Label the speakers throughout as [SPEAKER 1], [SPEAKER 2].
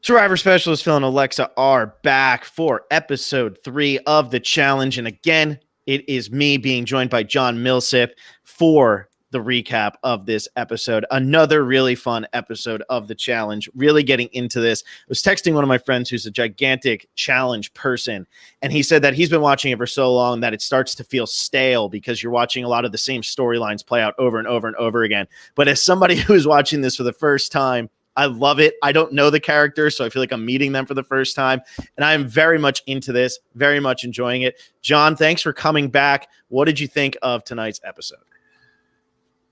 [SPEAKER 1] Survivor Specialist Phil and Alexa are back for episode 3 of the challenge. And again, it is me being joined by John Millsip for the recap of this episode. Another really fun episode of the challenge, really getting into this. I was texting one of my friends who's a gigantic challenge person, and he said that he's been watching it for so long that it starts to feel stale because you're watching a lot of the same storylines play out over and over and over again. But as somebody who's watching this for the first time, I love it. I don't know the characters, so I feel like I'm meeting them for the first time. And I am very much into this, very much enjoying it. John, thanks for coming back. What did you think of tonight's episode?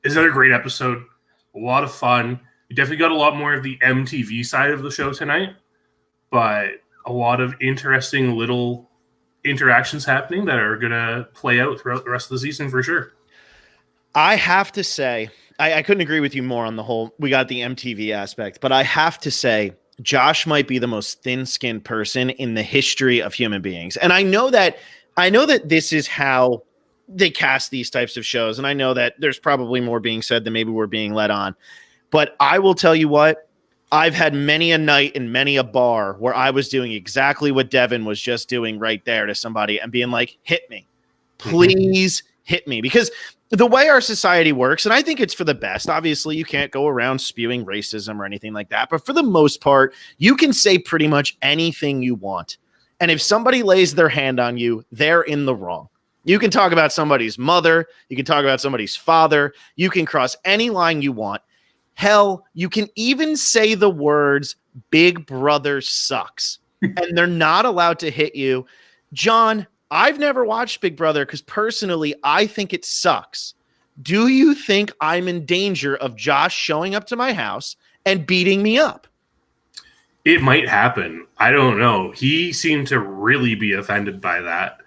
[SPEAKER 2] It's another great episode. A lot of fun. You definitely got a lot more of the MTV side of the show tonight, but a lot of interesting little interactions happening that are going to play out throughout the rest of the season for sure.
[SPEAKER 1] I have to say, I couldn't agree with you more on the whole, we got the MTV aspect, but I have to say, Josh might be the most thin-skinned person in the history of human beings. And I know that this is how they cast these types of shows. And I know that there's probably more being said than maybe we're being led on. But I will tell you what, I've had many a night in many a bar where I was doing exactly what Devin was just doing right there to somebody and being like, hit me, please hit me. Because the way our society works, and I think it's for the best, obviously you can't go around spewing racism or anything like that, but for the most part, you can say pretty much anything you want. And if somebody lays their hand on you, they're in the wrong. You can talk about somebody's mother, you can talk about somebody's father, you can cross any line you want. Hell, you can even say the words, Big Brother sucks, and they're not allowed to hit you. John, I've never watched Big Brother because personally, I think it sucks. Do you think I'm in danger of Josh showing up to my house and beating me up?
[SPEAKER 2] It might happen. I don't know. He seemed to really be offended by that.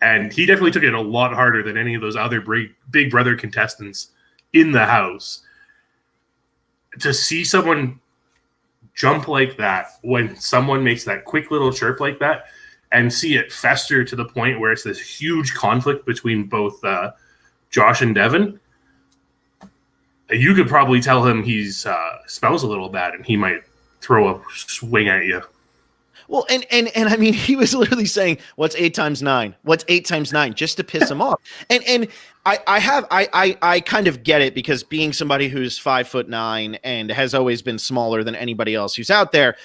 [SPEAKER 2] And he definitely took it a lot harder than any of those other Big Brother contestants in the house. To see someone jump like that when someone makes that quick little chirp like that, and see it fester to the point where it's this huge conflict between both Josh and Devin, you could probably tell him he's smells a little bad and he might throw a swing at you.
[SPEAKER 1] Well, and I mean, he was literally saying, what's 8 times 9? What's 8 times 9? Just to piss him off. And I kind of get it, because being somebody who's 5'9" and has always been smaller than anybody else who's out there,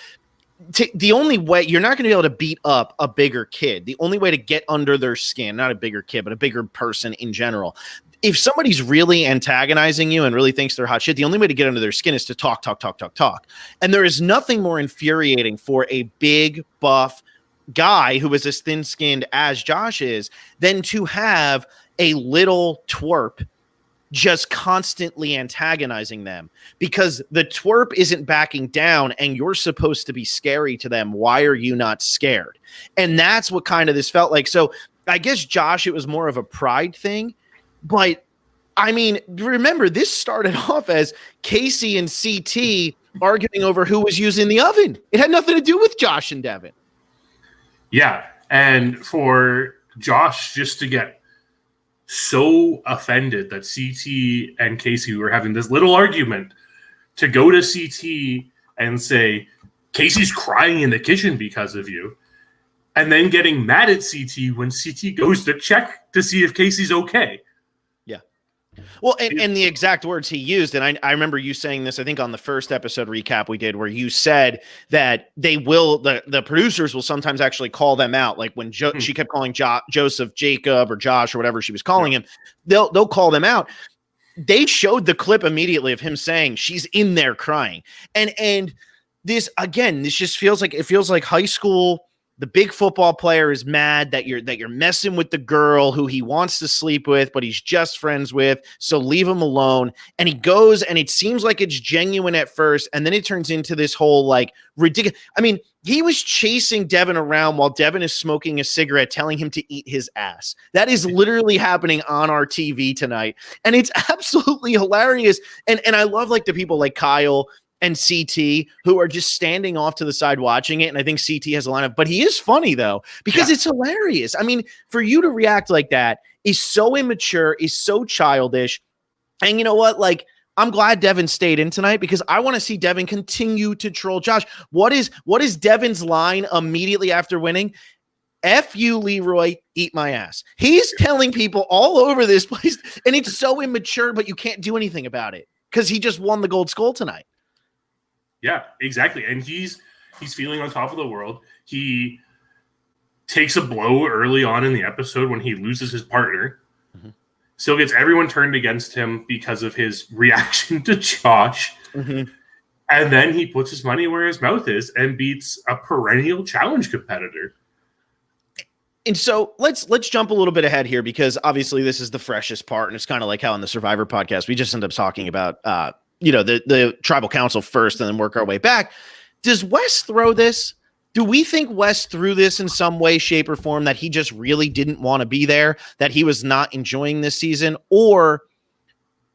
[SPEAKER 1] the only way you're not going to be able to beat up a bigger kid, the only way to get under their skin, not a bigger kid, but a bigger person in general. If somebody's really antagonizing you and really thinks they're hot shit, the only way to get under their skin is to talk. And there is nothing more infuriating for a big buff guy who is as thin-skinned as Josh is than to have a little twerp just constantly antagonizing them, because the twerp isn't backing down and you're supposed to be scary to them. Why are you not scared? And that's what kind of this felt like. So I guess Josh, it was more of a pride thing, but I mean, remember, this started off as Casey and CT arguing over who was using the oven. It had nothing to do with Josh and Devin.
[SPEAKER 2] Yeah. And for Josh just to get so offended that CT and Casey were having this little argument, to go to CT and say, Casey's crying in the kitchen because of you, and then getting mad at CT when CT goes to check to see if Casey's okay.
[SPEAKER 1] Yeah. Well, and the exact words he used, and I remember you saying this, I think on the first episode recap we did, where you said that they will, the producers will sometimes actually call them out. Like when she kept calling Joseph Jacob or Josh or whatever she was calling him, they'll call them out. They showed the clip immediately of him saying she's in there crying. And this, again, this just feels like high school. The big football player is mad that you're messing with the girl who he wants to sleep with, but he's just friends with, so leave him alone. And he goes, and it seems like it's genuine at first, and then it turns into this whole like ridiculous. I mean, he was chasing Devin around while Devin is smoking a cigarette, telling him to eat his ass. That is literally happening on our TV tonight, and it's absolutely hilarious. And I love like the people like Kyle and CT who are just standing off to the side watching it. And I think CT has a lineup, but he is funny though, because it's hilarious. I mean, for you to react like that is so immature, is so childish. And you know what? Like, I'm glad Devin stayed in tonight because I want to see Devin continue to troll Josh. What is Devin's line immediately after winning? F you, Leroy, eat my ass. He's telling people all over this place, and it's so immature, but you can't do anything about it because he just won the gold skull tonight.
[SPEAKER 2] Yeah, exactly. And he's feeling on top of the world. He takes a blow early on in the episode when he loses his partner. Mm-hmm. Still gets everyone turned against him because of his reaction to Josh. Mm-hmm. And then he puts his money where his mouth is and beats a perennial challenge competitor.
[SPEAKER 1] And so let's jump a little bit ahead here because obviously this is the freshest part, and it's kind of like how in the Survivor podcast we just end up talking about the tribal council first and then work our way back. Does Wes throw this? Do we think Wes threw this in some way, shape, or form that he just really didn't want to be there, that he was not enjoying this season, or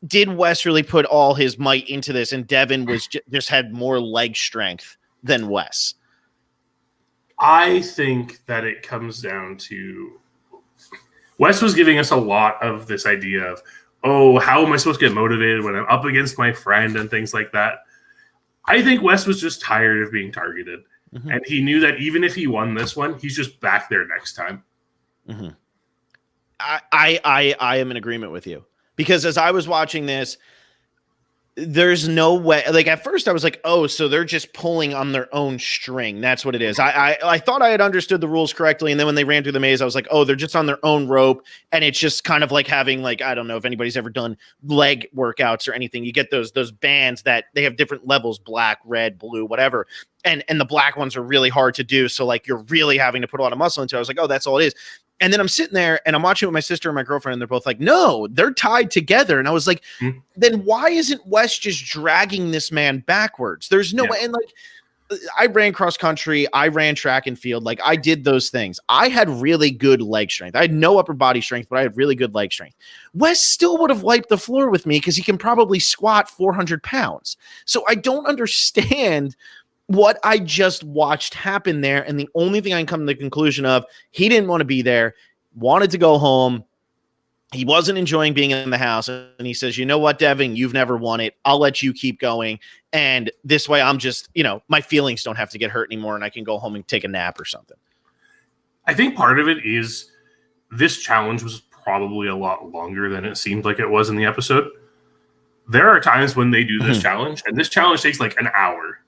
[SPEAKER 1] did Wes really put all his might into this and Devin was just had more leg strength than Wes?
[SPEAKER 2] I think that it comes down to Wes was giving us a lot of this idea of, oh, how am I supposed to get motivated when I'm up against my friend and things like that. I think Wes was just tired of being targeted. Mm-hmm. And he knew that even if he won this one, he's just back there next time.
[SPEAKER 1] Mm-hmm. I am in agreement with you because as I was watching this, there's no way. Like at first I was like, oh, so they're just pulling on their own string. That's what it is. I thought I had understood the rules correctly. And then when they ran through the maze, I was like, oh, they're just on their own rope. And it's just kind of like having like, I don't know if anybody's ever done leg workouts or anything. You get those bands that they have different levels, black, red, blue, whatever. And the black ones are really hard to do. So like you're really having to put a lot of muscle into it. I was like, oh, that's all it is. And then I'm sitting there and I'm watching with my sister and my girlfriend, and they're both like, no, they're tied together. And I was like, then why isn't Wes just dragging this man backwards? There's no way. And like, I ran cross country, I ran track and field. Like I did those things. I had really good leg strength. I had no upper body strength, but I had really good leg strength. Wes still would have wiped the floor with me because he can probably squat 400 pounds. So I don't understand what I just watched happen there. And the only thing I can come to the conclusion of, he didn't want to be there, wanted to go home. He wasn't enjoying being in the house. And he says, you know what, Devin, you've never won it. I'll let you keep going. And this way I'm just, my feelings don't have to get hurt anymore and I can go home and take a nap or something.
[SPEAKER 2] I think part of it is this challenge was probably a lot longer than it seemed like it was in the episode. There are times when they do this challenge, and this challenge takes like an hour.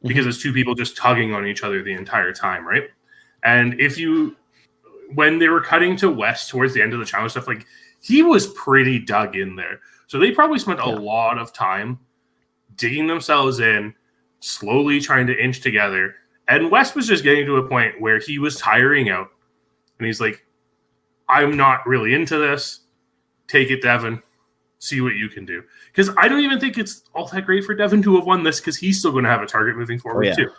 [SPEAKER 2] Because it's two people just tugging on each other the entire time, right? And when they were cutting to Wes towards the end of the challenge stuff, like he was pretty dug in there. So they probably spent a lot of time digging themselves in, slowly trying to inch together. And Wes was just getting to a point where he was tiring out. And he's like, I'm not really into this. Take it, Devin. See what you can do. Because I don't even think it's all that great for Devin to have won this because he's still going to have a target moving forward too.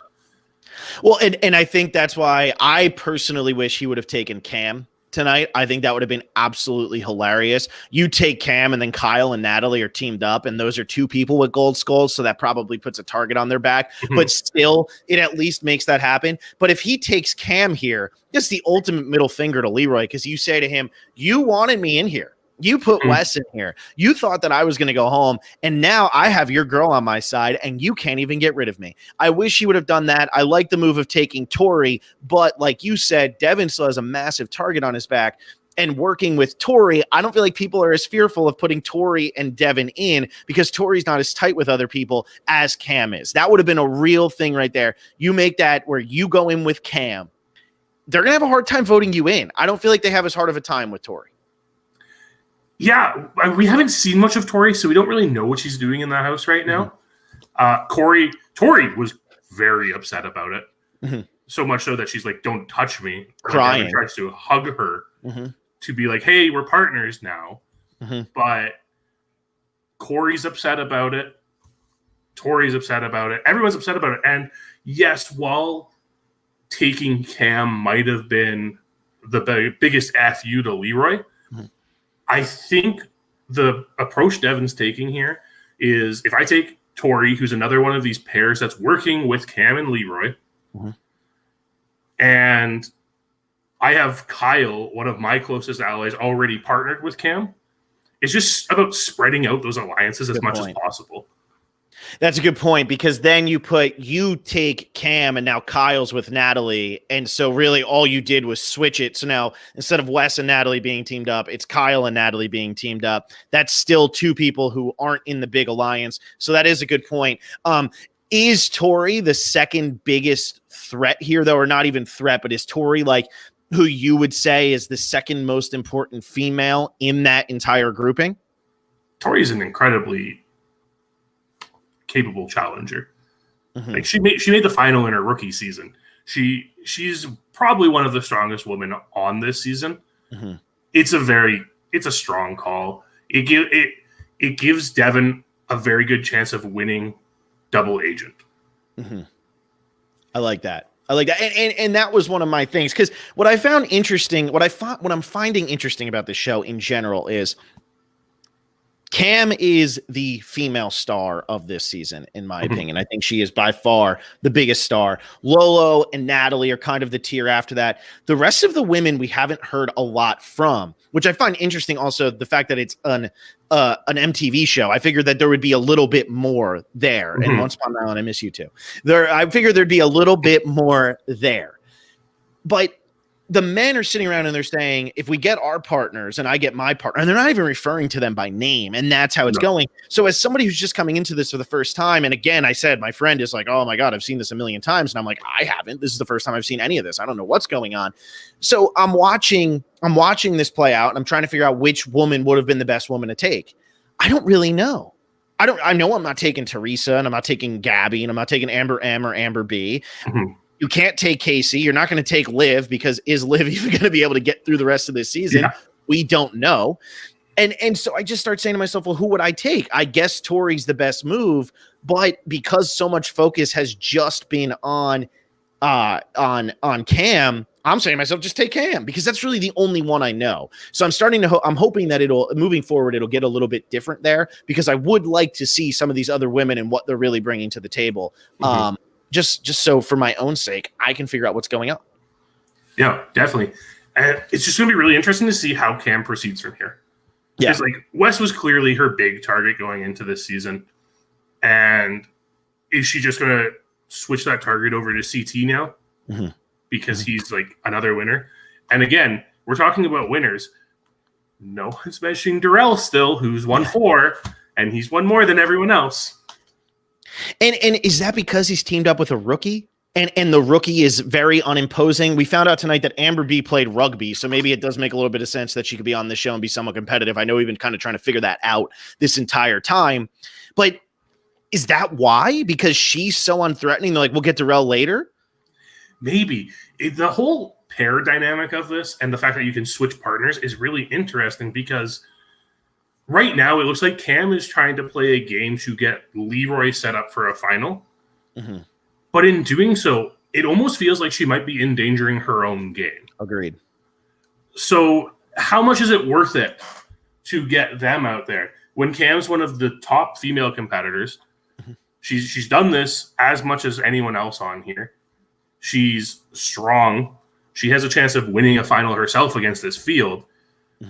[SPEAKER 1] Well, and I think that's why I personally wish he would have taken Cam tonight. I think that would have been absolutely hilarious. You take Cam and then Kyle and Natalie are teamed up, and those are two people with gold skulls, so that probably puts a target on their back. But still, it at least makes that happen. But if he takes Cam here, it's the ultimate middle finger to Leroy because you say to him, you wanted me in here. You put Wes in here. You thought that I was going to go home, and now I have your girl on my side, and you can't even get rid of me. I wish he would have done that. I like the move of taking Tori, but like you said, Devin still has a massive target on his back, and working with Tori, I don't feel like people are as fearful of putting Tori and Devin in because Tori's not as tight with other people as Cam is. That would have been a real thing right there. You make that where you go in with Cam. They're going to have a hard time voting you in. I don't feel like they have as hard of a time with Tori.
[SPEAKER 2] Yeah, we haven't seen much of Tori, so we don't really know what she's doing in that house right now. Tori was very upset about it. So much so that she's like, don't touch me.
[SPEAKER 1] Crying.
[SPEAKER 2] Tries to hug her to be like, hey, we're partners now. But Corey's upset about it. Tori's upset about it. Everyone's upset about it. And yes, while taking Cam might have been the biggest FU to Leroy, I think the approach Devin's taking here is if I take Tori, who's another one of these pairs that's working with Cam and Leroy, and I have Kyle, one of my closest allies, already partnered with Cam, It's just about spreading out those alliances as much as possible.
[SPEAKER 1] That's a good point, because then you take Cam and now Kyle's with Natalie. And so really all you did was switch it. So now instead of Wes and Natalie being teamed up, it's Kyle and Natalie being teamed up. That's still two people who aren't in the big alliance. So that is a good point. Is Tori the second biggest threat here, though, or not even threat, but is Tori like who you would say is the second most important female in that entire grouping?
[SPEAKER 2] Tori is an incredibly capable challenger. Like she made the final in her rookie season. She's probably one of the strongest women on this season. It's a strong call. It gives Devin a very good chance of winning double agent.
[SPEAKER 1] I like that. And that was one of my things, because what I found interesting, what I'm finding interesting about this show in general is Cam is the female star of this season, in my opinion. I think she is by far the biggest star. Lolo and Natalie are kind of the tier after that. The rest of the women we haven't heard a lot from, which I find interesting. Also, the fact that it's an MTV show. I figured that there would be a little bit more there. And Once Upon an Island, I miss you too. I figured there'd be a little bit more there. But the men are sitting around and they're saying, if we get our partners and I get my partner, and they're not even referring to them by name, and that's how it's going. So as somebody who's just coming into this for the first time, and again, I said, my friend is like, oh my God, I've seen this a million times. And I'm like, I haven't. This is the first time I've seen any of this. I don't know what's going on. So I'm watching this play out, and I'm trying to figure out which woman would have been the best woman to take. I don't really know. I know I'm not taking Teresa, and I'm not taking Gabby, and I'm not taking Amber M or Amber B. You can't take Casey. You're not going to take Liv, because is Liv even going to be able to get through the rest of this season? Yeah. We don't know. And so I just start saying to myself, well, who would I take? I guess Tori's the best move, but because so much focus has just been on Cam, I'm saying to myself, just take Cam, because that's really the only one I know. So I'm hoping that moving forward, it'll get a little bit different there, because I would like to see some of these other women and what they're really bringing to the table. Just so for my own sake, I can figure out what's going on.
[SPEAKER 2] Yeah, definitely. And it's just going to be really interesting to see how Cam proceeds from here. Yeah. Because Wes was clearly her big target going into this season. And is she just going to switch that target over to CT now? Because he's like another winner. And again, we're talking about winners. No one's mentioning Darrell still, who's won 4, and he's won more than everyone else.
[SPEAKER 1] And is that because he's teamed up with a rookie? And the rookie is very unimposing. We found out tonight that Amber B played rugby, so maybe it does make a little bit of sense that she could be on this show and be somewhat competitive. I know we've been kind of trying to figure that out this entire time. But is that why? Because she's so unthreatening, they're like, we'll get Darrell later?
[SPEAKER 2] Maybe. The whole pair dynamic of this and the fact that you can switch partners is really interesting, because right now, it looks like Cam is trying to play a game to get Leroy set up for a final. But in doing so, it almost feels like she might be endangering her own game.
[SPEAKER 1] Agreed.
[SPEAKER 2] So how much is it worth it to get them out there? When Cam's one of the top female competitors, she's done this as much as anyone else on here. She's strong. She has a chance of winning a final herself against this field.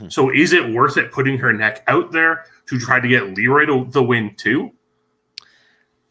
[SPEAKER 2] So is it worth it putting her neck out there to try to get Leroy to the win too?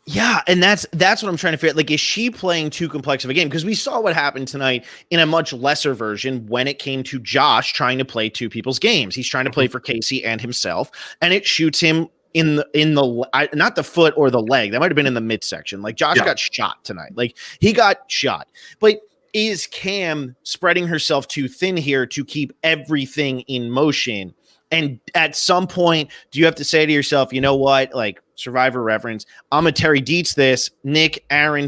[SPEAKER 1] Yeah, and that's what I'm trying to figure out. Like, is she playing too complex of a game? Because we saw what happened tonight in a much lesser version when it came to Josh trying to play two people's games. He's trying to play for Casey and himself, and it shoots him in the not the foot or the leg. That might have been in the midsection. Like, Josh got shot tonight. Like, he got shot. But is Cam spreading herself too thin here to keep everything in motion? And at some point, do you have to say to yourself, you know what, like, Survivor reference, I'm a Terry Dietz this, Nick, Aaron,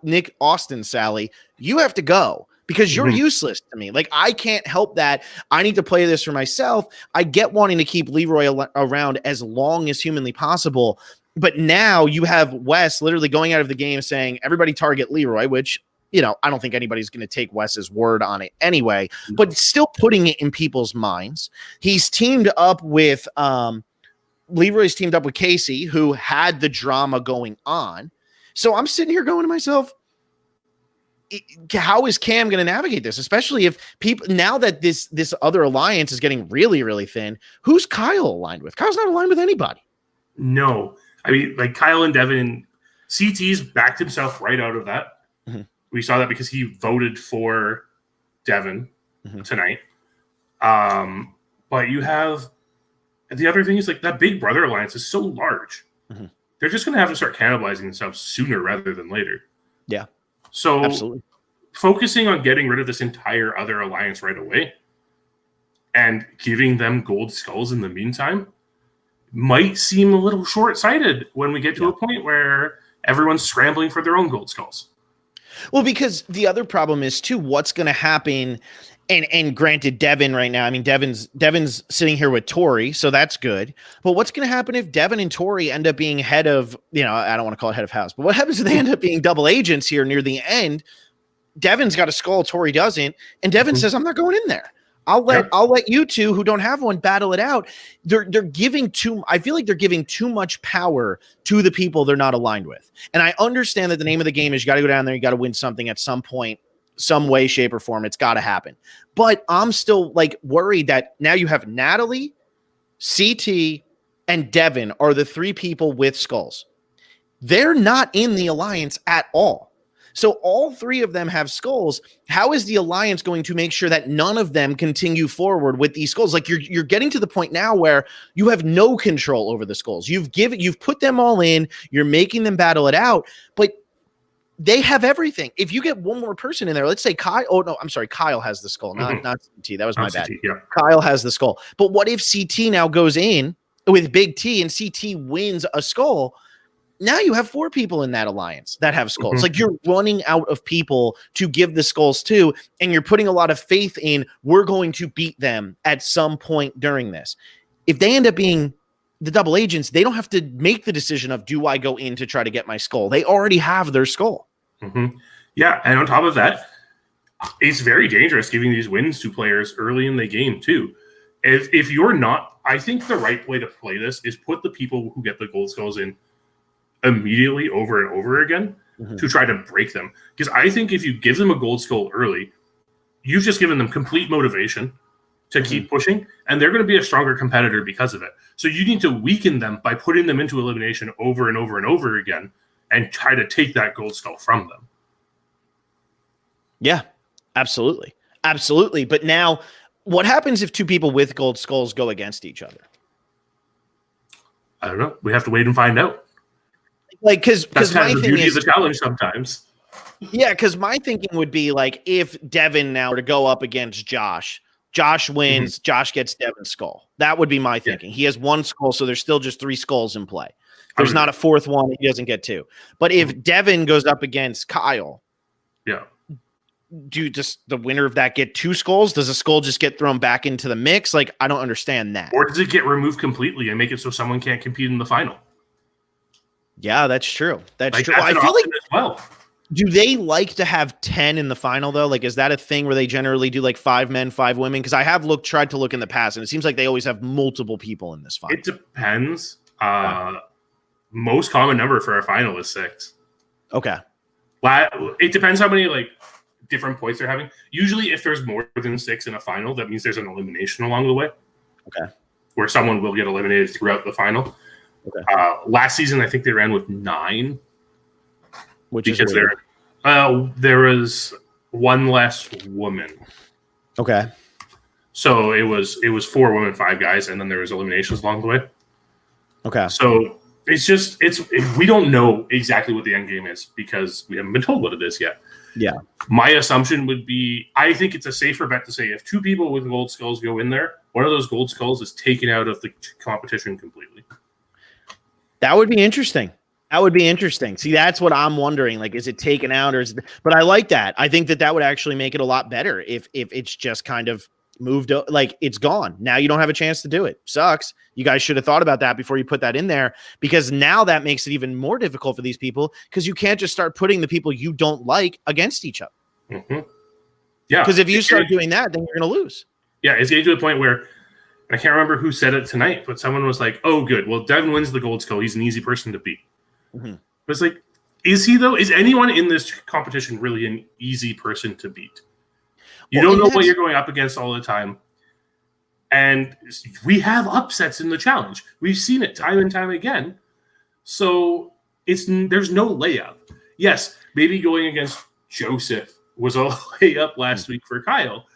[SPEAKER 1] Nick, Austin, Sally, you have to go because you're useless to me. Like, I can't help that. I need to play this for myself. I get wanting to keep Leroy around as long as humanly possible. But now you have Wes literally going out of the game saying, everybody target Leroy, which, you know, I don't think anybody's going to take Wes's word on it anyway, but still putting it in people's minds. He's teamed up with, Leroy's teamed up with Casey, who had the drama going on. So I'm sitting here going to myself, how is Cam going to navigate this? Especially if people, now that this other alliance is getting really, really thin, who's Kyle aligned with? Kyle's not aligned with anybody.
[SPEAKER 2] No. I mean, like Kyle and Devin, CT's backed himself right out of that. Mm-hmm. We saw that because he voted for Devin tonight. But you have the other thing is like that Big Brother alliance is so large. Mm-hmm. They're just going to have to start cannibalizing themselves sooner rather than later.
[SPEAKER 1] Yeah.
[SPEAKER 2] So
[SPEAKER 1] absolutely.
[SPEAKER 2] Focusing on getting rid of this entire other alliance right away and giving them gold skulls in the meantime might seem a little short-sighted when we get to a point where everyone's scrambling for their own gold skulls.
[SPEAKER 1] Well, because the other problem is too, what's going to happen. And granted, Devin right now, I mean, Devin's sitting here with Tori, so that's good. But what's going to happen if Devin and Tori end up being head of, I don't want to call it head of house, but what happens if they end up being double agents here near the end? Devin's got a skull, Tori doesn't, and Devin says, "I'm not going in there. I'll let you two who don't have one battle it out." They're giving I feel like they're giving too much power to the people they're not aligned with. And I understand that the name of the game is you got to go down there, you got to win something at some point. Some way, shape, or form, it's got to happen. But I'm still like worried that now you have Natalie, CT, and Devin are the three people with skulls. They're not in the alliance at all. So all three of them have skulls. How is the alliance going to make sure that none of them continue forward with these skulls? Like you're getting to the point now where you have no control over the skulls. You've put them all in. You're making them battle it out, but they have everything. If you get one more person in there, let's say Kyle. Oh no, I'm sorry. Kyle has the skull, not CT. That was my bad.
[SPEAKER 2] Yeah.
[SPEAKER 1] Kyle has the skull. But what if CT now goes in with Big T and CT wins a skull? Now you have 4 people in that alliance that have skulls. Like you're running out of people to give the skulls to, and you're putting a lot of faith in we're going to beat them at some point during this. If they end up being the double agents, they don't have to make the decision of, do I go in to try to get my skull? They already have their skull.
[SPEAKER 2] Yeah, and on top of that, it's very dangerous giving these wins to players early in the game too. If you're not, I think the right way to play this is put the people who get the gold skulls in immediately over and over again to try to break them. Because I think if you give them a gold skull early, you've just given them complete motivation to keep pushing, and they're going to be a stronger competitor because of it. So you need to weaken them by putting them into elimination over and over and over again and try to take that gold skull from them.
[SPEAKER 1] Yeah, absolutely. Absolutely. But now what happens if 2 people with gold skulls go against each other?
[SPEAKER 2] I don't know. We have to wait and find out.
[SPEAKER 1] Like, because my
[SPEAKER 2] thing
[SPEAKER 1] thing is
[SPEAKER 2] the challenge sometimes.
[SPEAKER 1] Yeah, because my thinking would be like if Devin now were to go up against Josh wins, Josh gets Devin's skull. That would be my thinking. He has 1 skull, so there's still just 3 skulls in play. There's not a 4th one. He doesn't get 2. But if Devin goes up against Kyle, do just the winner of that get 2 skulls? Does a skull just get thrown back into the mix? Like, I don't understand that.
[SPEAKER 2] Or does it get removed completely and make it so someone can't compete in the final?
[SPEAKER 1] Yeah, that's true. That's true.
[SPEAKER 2] I feel like as well.
[SPEAKER 1] Do they like to have 10 in the final though? Like, is that a thing where they generally do like 5 men, 5 women? Because I have tried to look in the past, and it seems like they always have multiple people in this final.
[SPEAKER 2] It depends. Most common number for a final is 6.
[SPEAKER 1] Okay.
[SPEAKER 2] It depends how many like different points they're having. Usually, if there's more than 6 in a final, that means there's an elimination along the way.
[SPEAKER 1] Okay.
[SPEAKER 2] Where someone will get eliminated throughout the final. Okay. Last season, I think they ran with 9.
[SPEAKER 1] Which is weird.
[SPEAKER 2] There was 1 less woman.
[SPEAKER 1] Okay.
[SPEAKER 2] So it was 4 women, 5 guys, and then there was eliminations along the way.
[SPEAKER 1] Okay.
[SPEAKER 2] So we don't know exactly what the end game is because we haven't been told what it is yet.
[SPEAKER 1] Yeah.
[SPEAKER 2] My assumption would be, I think it's a safer bet to say if 2 people with gold skulls go in there, one of those gold skulls is taken out of the competition completely.
[SPEAKER 1] That would be interesting. See, that's what I'm wondering. Like, is it taken out but I like that. I think that would actually make it a lot better if it's just kind of moved, like it's gone. Now you don't have a chance to do it. Sucks. You guys should have thought about that before you put that in there, because now that makes it even more difficult for these people because you can't just start putting the people you don't like against each other.
[SPEAKER 2] Mm-hmm. Yeah.
[SPEAKER 1] Because if you start doing that, then you're going to lose.
[SPEAKER 2] Yeah. It's getting to the point where I can't remember who said it tonight, but someone was like, oh, good. Well, Devin wins the gold skull. He's an easy person to beat. Mm-hmm. But it's like, Is he, though? Is anyone in this competition really an easy person to beat? You
[SPEAKER 1] Well,
[SPEAKER 2] don't know what you're going up against all the time. And we have upsets in the challenge. We've seen it time and time again. So there's no layup. Yes, maybe going against Joseph was a layup last week for Kyle.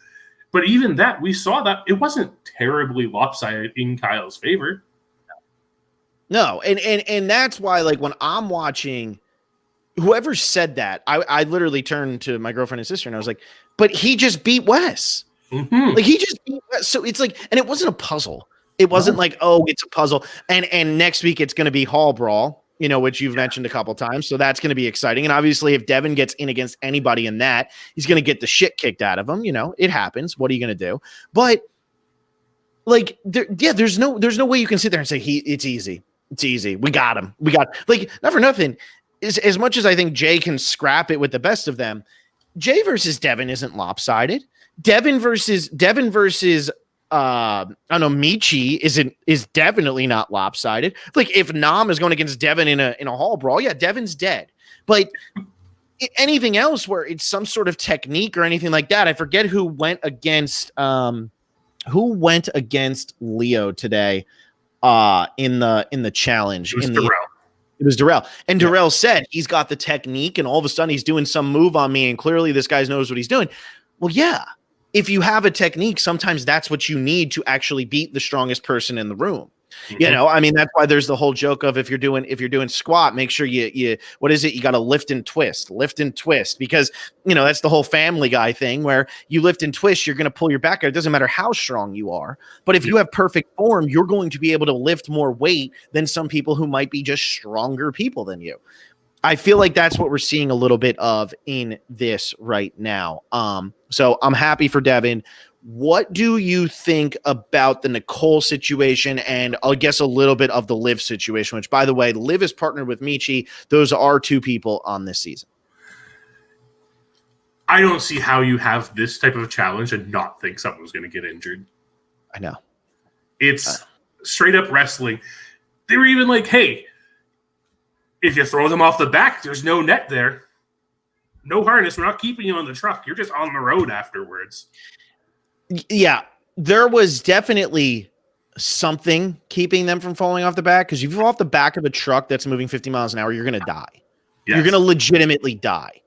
[SPEAKER 2] But even that, we saw that it wasn't terribly lopsided in Kyle's favor.
[SPEAKER 1] No, and that's why, like, when I'm watching, whoever said that, I literally turned to my girlfriend and sister and I was like, but he just beat Wes.
[SPEAKER 2] Mm-hmm.
[SPEAKER 1] Like, he just beat Wes. So it's like, and it wasn't a puzzle. It wasn't like, oh, it's a puzzle. And next week it's going to be Hall Brawl, you know, which you've mentioned a couple times. So that's going to be exciting. And obviously, if Devin gets in against anybody in that, he's going to get the shit kicked out of him. You know, it happens. What are you going to do? But like, there's no way you can sit there and say it's easy. It's easy. We got him. Like, not for nothing. As much as I think Jay can scrap it with the best of them, Jay versus Devin isn't lopsided. Devin versus I don't know, Michi is definitely not lopsided. Like, if Nam is going against Devin in a Hall Brawl, yeah, Devin's dead. But anything else where it's some sort of technique or anything like that, I forget who went against Leo today in the challenge. It was Darrell. And Darrell said he's got the technique, and all of a sudden he's doing some move on me, and clearly this guy knows what he's doing. Well, yeah. If you have a technique, sometimes that's what you need to actually beat the strongest person in the room. Mm-hmm. You know, I mean, that's why there's the whole joke of if you're doing squat, make sure you what is it? You got to lift and twist, because, you know, that's the whole Family Guy thing where you lift and twist, you're going to pull your back out. It doesn't matter how strong you are, but if you have perfect form, you're going to be able to lift more weight than some people who might be just stronger people than you. I feel like that's what we're seeing a little bit of in this right now. So I'm happy for Devin. What do you think about the Nicole situation and I guess a little bit of the Liv situation, which, by the way, Liv is partnered with Michi. Those are two people on this season.
[SPEAKER 2] I don't see how you have this type of challenge and not think someone's going to get injured.
[SPEAKER 1] I know.
[SPEAKER 2] It's straight up wrestling. They were even like, hey, if you throw them off the back, there's no net there. No harness. We're not keeping you on the truck. You're just on the road afterwards.
[SPEAKER 1] Yeah, there was definitely something keeping them from falling off the back, because if you fall off the back of a truck that's moving 50 miles an hour, you're going to die. Yes. You're going to legitimately die.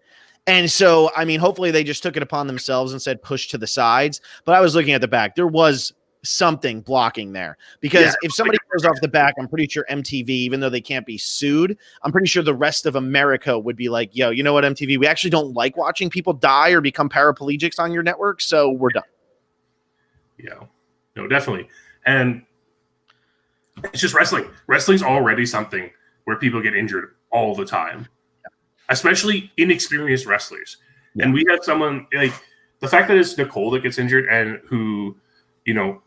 [SPEAKER 1] And so, I mean, hopefully they just took it upon themselves and said push to the sides. But I was looking at the back. There was something blocking there, because if somebody goes off the back, I'm pretty sure MTV, even though they can't be sued, I'm pretty sure the rest of America would be like, yo, you know what, MTV, we actually don't like watching people die or become paraplegics on your network, so we're done.
[SPEAKER 2] Yeah, no, definitely. And it's just wrestling. Wrestling's already something where people get injured all the time, especially inexperienced wrestlers. Yeah. And we had someone like the fact that it's Nicole that gets injured and who, you know,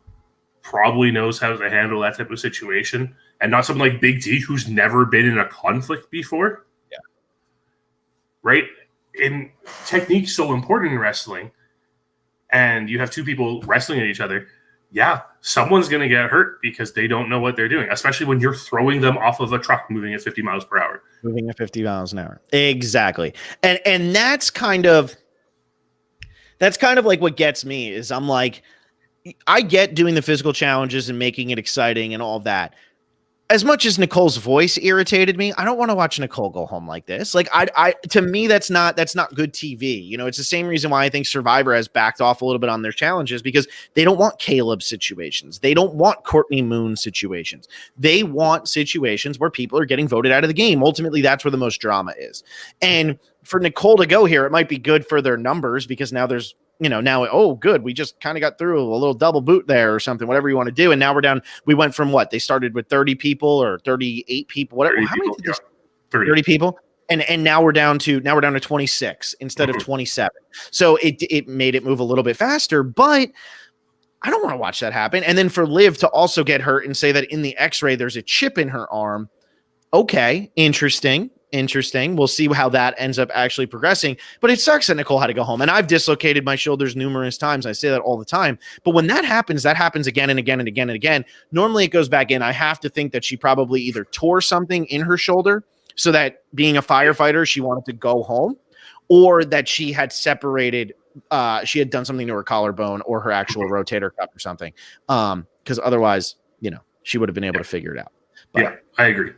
[SPEAKER 2] probably knows how to handle that type of situation, and not someone like Big D who's never been in a conflict before. Yeah. Right? And technique's so important in wrestling, and you have two people wrestling at each other. Yeah, someone's going to get hurt because they don't know what they're doing, especially when you're throwing them off of a truck moving at 50 miles per hour.
[SPEAKER 1] Moving at 50 miles an hour. Exactly. And that's kind of like what gets me is I'm like, I get doing the physical challenges and making it exciting and all that. As much as Nicole's voice irritated me, I don't want to watch Nicole go home like this. Like, to me, that's not good TV. You know, it's the same reason why I think Survivor has backed off a little bit on their challenges, because they don't want Caleb situations. They don't want Courtney Moon situations. They want situations where people are getting voted out of the game. Ultimately, that's where the most drama is. And for Nicole to go here, it might be good for their numbers, because now there's, you know, oh, good, we just kind of got through a little double boot there or something, whatever you want to do. And now we're down, we went from what? They started with 30 people or 38 people, whatever. How many did 30 people. And now we're down to 26 instead of 27. So it made it move a little bit faster, but I don't want to watch that happen. And then for Liv to also get hurt and say that in the x-ray, there's a chip in her arm. Okay. Interesting. We'll see how that ends up actually progressing, but it sucks that Nicole had to go home. And I've dislocated my shoulders numerous times. I say that all the time, but when that happens again and again and again and again. Normally it goes back in. I have to think that she probably either tore something in her shoulder so that being a firefighter, she wanted to go home, or that she had separated, she had done something to her collarbone or her actual rotator cuff or something. Because otherwise, she would have been able to figure it out. But,
[SPEAKER 2] yeah, I agree.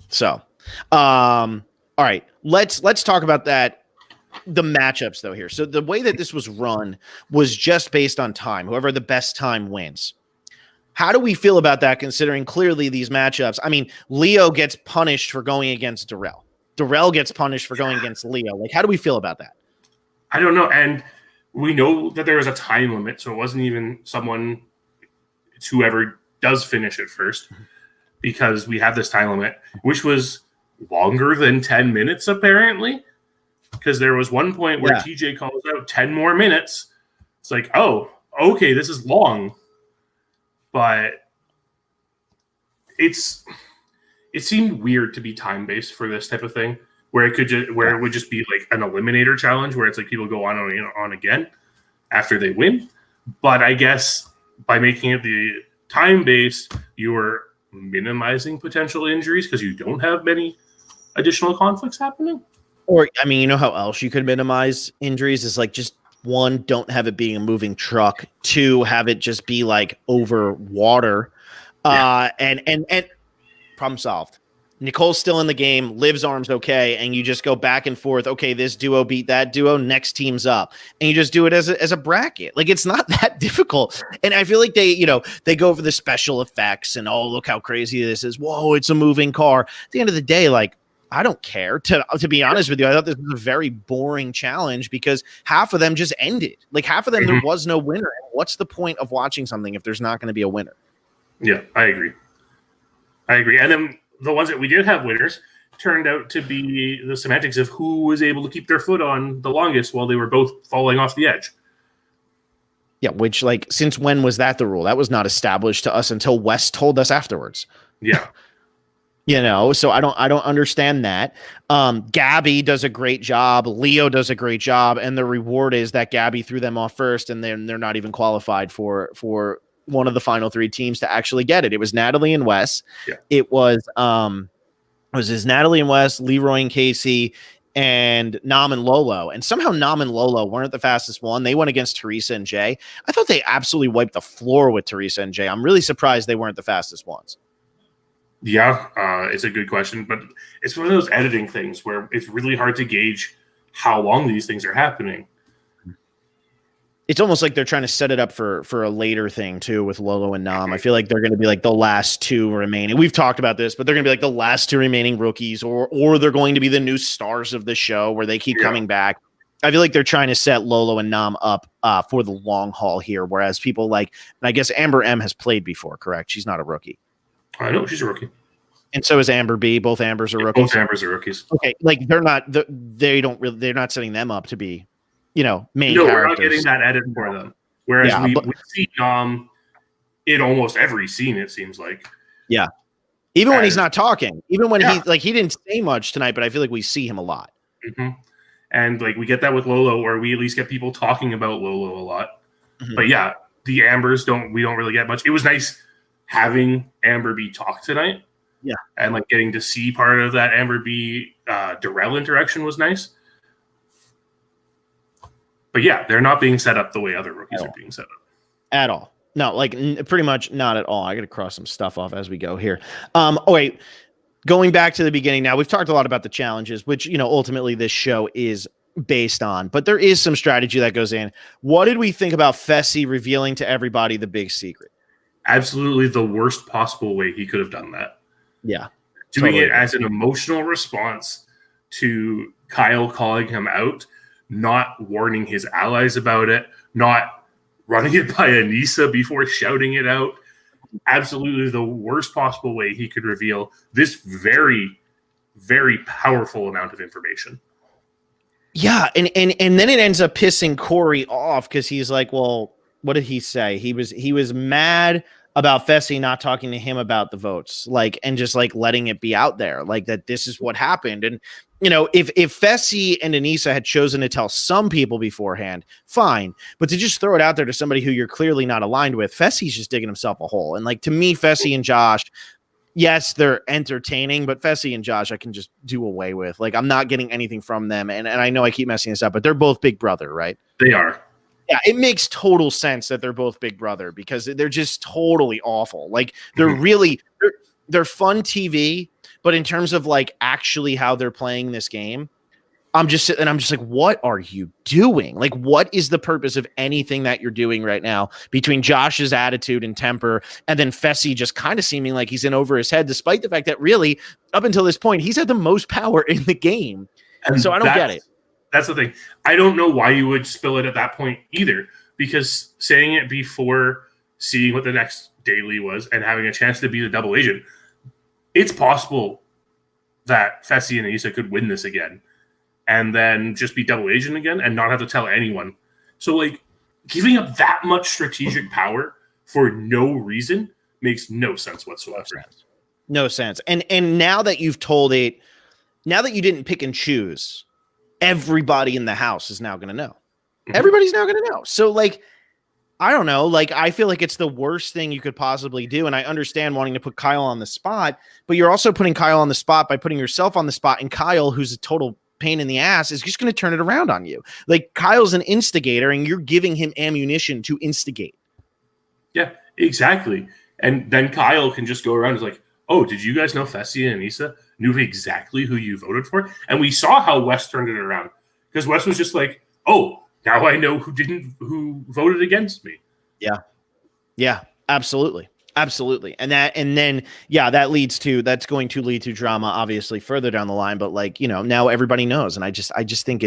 [SPEAKER 1] So, all right, let's talk about that. The matchups though here. So the way that this was run was just based on time. Whoever the best time wins. How do we feel about that, considering clearly these matchups? I mean, Leo gets punished for going against Darrell. Darrell gets punished for going against Leo. Like, how do we feel about that?
[SPEAKER 2] I don't know. And we know that there was a time limit, so it wasn't even someone, it's whoever does finish it first, because we have this time limit, which was longer than 10 minutes, apparently. Because there was one point where TJ calls out 10 more minutes. It's like, oh, okay, this is long. But it seemed weird to be time-based for this type of thing, where it would just be like an eliminator challenge, where it's like people go on again after they win. But I guess by making it the time-based, you're minimizing potential injuries because you don't have many additional conflicts happening.
[SPEAKER 1] Or, I mean, you know how else you could minimize injuries is like just one, don't have it being a moving truck. Two, have it just be like over water. And problem solved. Nicole's still in the game. Liv's arm's okay. And you just go back and forth. Okay, this duo beat that duo. Next team's up. And you just do it as a bracket. Like, it's not that difficult. And I feel like they go over the special effects and, oh, look how crazy this is. Whoa, it's a moving car. At the end of the day, like, I don't care. To be honest with you, I thought this was a very boring challenge because half of them just ended. Like, half of them, there was no winner. What's the point of watching something if there's not going to be a winner?
[SPEAKER 2] Yeah, I agree. And then the ones that we did have winners turned out to be the semantics of who was able to keep their foot on the longest while they were both falling off the edge.
[SPEAKER 1] Yeah, which, like, since when was that the rule? That was not established to us until Wes told us afterwards.
[SPEAKER 2] Yeah.
[SPEAKER 1] So I don't understand that. Gabby does a great job. Leo does a great job. And the reward is that Gabby threw them off first, and then they're not even qualified for one of the final three teams to actually get it. It was Natalie and Wes. Yeah. It was Natalie and Wes, Leroy and Casey, and Nam and Lolo. And somehow Nam and Lolo weren't the fastest one. They went against Teresa and Jay. I thought they absolutely wiped the floor with Teresa and Jay. I'm really surprised they weren't the fastest ones.
[SPEAKER 2] Yeah, it's a good question, but it's one of those editing things where it's really hard to gauge how long these things are happening.
[SPEAKER 1] It's almost like they're trying to set it up for a later thing too with Lolo and Nam. I feel like they're going to be like the last two remaining. We've talked about this, but they're going to be like the last two remaining rookies, or they're going to be the new stars of the show where they keep coming back. I feel like they're trying to set Lolo and Nam up for the long haul here, whereas people like, and I guess Amber M has played before, correct? She's not a rookie.
[SPEAKER 2] I know she's a rookie.
[SPEAKER 1] And so is Amber B. Both Ambers are rookies.
[SPEAKER 2] Both Ambers are rookies.
[SPEAKER 1] Okay, like they're not setting them up to be, main characters.
[SPEAKER 2] No, we're not getting that edit for them. Whereas we see in almost every scene, it seems like.
[SPEAKER 1] Yeah. Even when he's not talking. Even when he didn't say much tonight, but I feel like we see him a lot.
[SPEAKER 2] Mm-hmm. And like we get that with Lolo, or we at least get people talking about Lolo a lot. Mm-hmm. But yeah, the Ambers we don't really get much. It was nice having Amber B talk tonight.
[SPEAKER 1] Yeah. And
[SPEAKER 2] like getting to see part of that Amber B Darrell interaction was nice. But yeah, they're not being set up the way other rookies are being set up.
[SPEAKER 1] At all. No, like pretty much not at all. I got to cross some stuff off as we go here. Wait, going back to the beginning now, we've talked a lot about the challenges, which, ultimately this show is based on, but there is some strategy that goes in. What did we think about Fesi revealing to everybody the big secret?
[SPEAKER 2] Absolutely the worst possible way he could have done that.
[SPEAKER 1] Yeah.
[SPEAKER 2] Doing it as an emotional response to Kyle calling him out, not warning his allies about it, not running it by Anissa before shouting it out. Absolutely the worst possible way he could reveal this very, very powerful amount of information.
[SPEAKER 1] Yeah, and then it ends up pissing Corey off because he's like, well, what did he say? He was mad about Fesi not talking to him about the votes, like, and just like letting it be out there, like that this is what happened. And, if Fesi and Anissa had chosen to tell some people beforehand, fine. But to just throw it out there to somebody who you're clearly not aligned with, Fesi's just digging himself a hole. And like, to me, Fesi and Josh, yes, they're entertaining, but Fesi and Josh, I can just do away with. Like, I'm not getting anything from them. And I know I keep messing this up, but they're both Big Brother, right?
[SPEAKER 2] They are.
[SPEAKER 1] Yeah, it makes total sense that they're both Big Brother because they're just totally awful. Like, they're really, they're fun TV, but in terms of like actually how they're playing this game, I'm just like, what are you doing? Like, what is the purpose of anything that you're doing right now between Josh's attitude and temper and then Fesi just kind of seeming like he's in over his head, despite the fact that really up until this point, he's had the most power in the game. And so I don't get it.
[SPEAKER 2] That's the thing. I don't know why you would spill it at that point either, because saying it before seeing what the next daily was and having a chance to be the double agent, it's possible that Fesi and Anissa could win this again and then just be double agent again and not have to tell anyone. So, like, giving up that much strategic power for no reason makes no sense whatsoever.
[SPEAKER 1] No sense. And now that you've told it, now that you didn't pick and choose, everybody in the house is now going to know. Everybody's now going to know. So, like, I don't know. Like, I feel like it's the worst thing you could possibly do. And I understand wanting to put Kyle on the spot, but you're also putting Kyle on the spot by putting yourself on the spot. And Kyle, who's a total pain in the ass, is just going to turn it around on you. Like, Kyle's an instigator and you're giving him ammunition to instigate.
[SPEAKER 2] Yeah, exactly. And then Kyle can just go around and is like, oh, did you guys know Fesi and Anissa knew exactly who you voted for? And we saw how Wes turned it around, because Wes was just like, oh, now I know who voted against me.
[SPEAKER 1] Yeah, absolutely. Absolutely. And then that's going to lead to drama, obviously, further down the line. But, like, you know, now everybody knows. And I just think